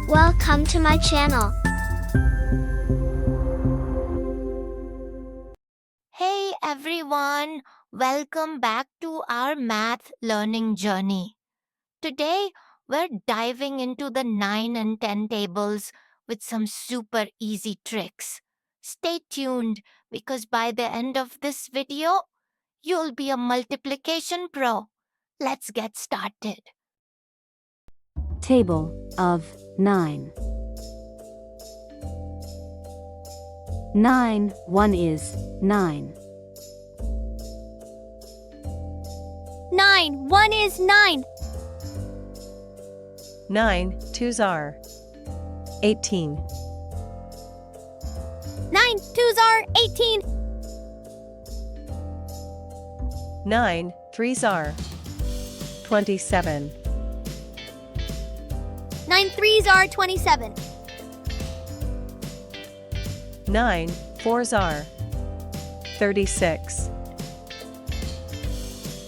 Welcome to my channel. Hey everyone, welcome back to our math learning journey. Today we're diving into the 9 and 10 tables with some super easy tricks. Stay tuned because by the end of this video, you'll be a multiplication pro. Let's get started. Table of 9. 9, 1 is 9. 9, 1 is 9. 9, 2s are 18. 9, 2s are 18. 9, 3s are 27. 9, 3s are 27. 9, 4s are 36.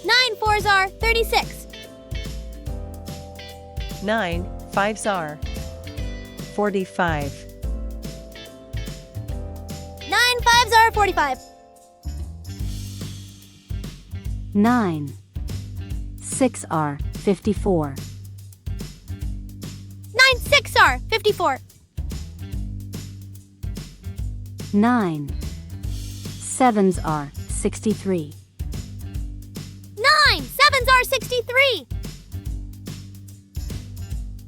9, 4s are 36. 9, 5s are 45. 9, 5s are 45. 9, 6 are 54. 9, 6 are 54. 9, 7s are 63. 9, 7s are 63.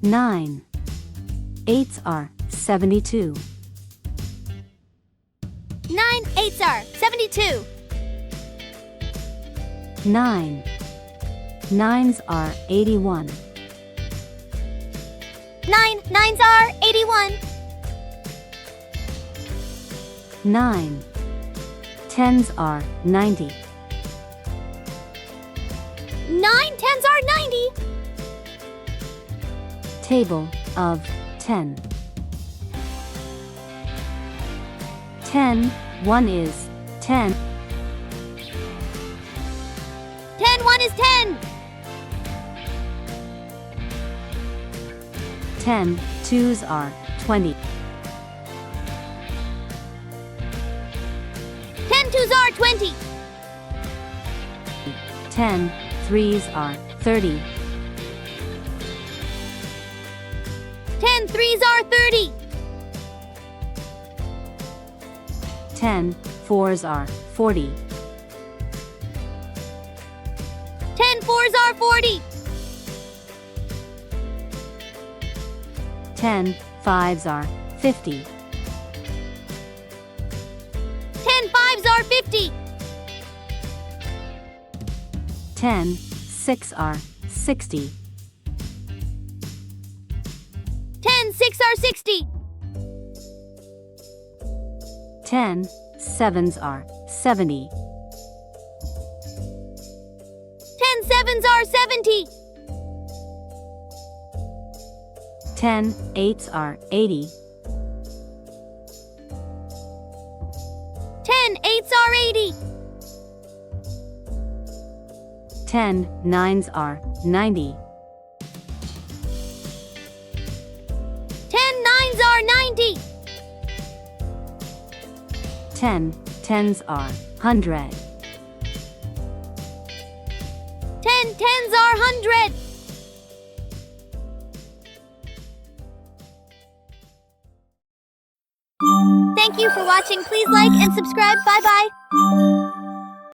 9, 8s are 72. 9, 8s are 72. 9, 9s are 81. 9, 9s are 81. 9, 10s are 90. 9, 10s are 90. Table of 10. 10, 1 is 10. 10, 1 is 10. 10, 2s are 20. 10, 2s are 20. 10, 3s are 30. 10, 3s are 30. 10, 4s are 40. 10, 4s are 40. 10, 5s are 50. 10, 5s are 50. 10, 6 are 60. 10, 6 are 60. 10, 7s are 70. 10, 7s are 70. 10, 8s are 80. 10, 8s are 80. 10, 9s are 90. 10, 9s are 90. 10, 10s are 100. 10, 10s are 100. Thank you for watching. Please like and subscribe. Bye bye.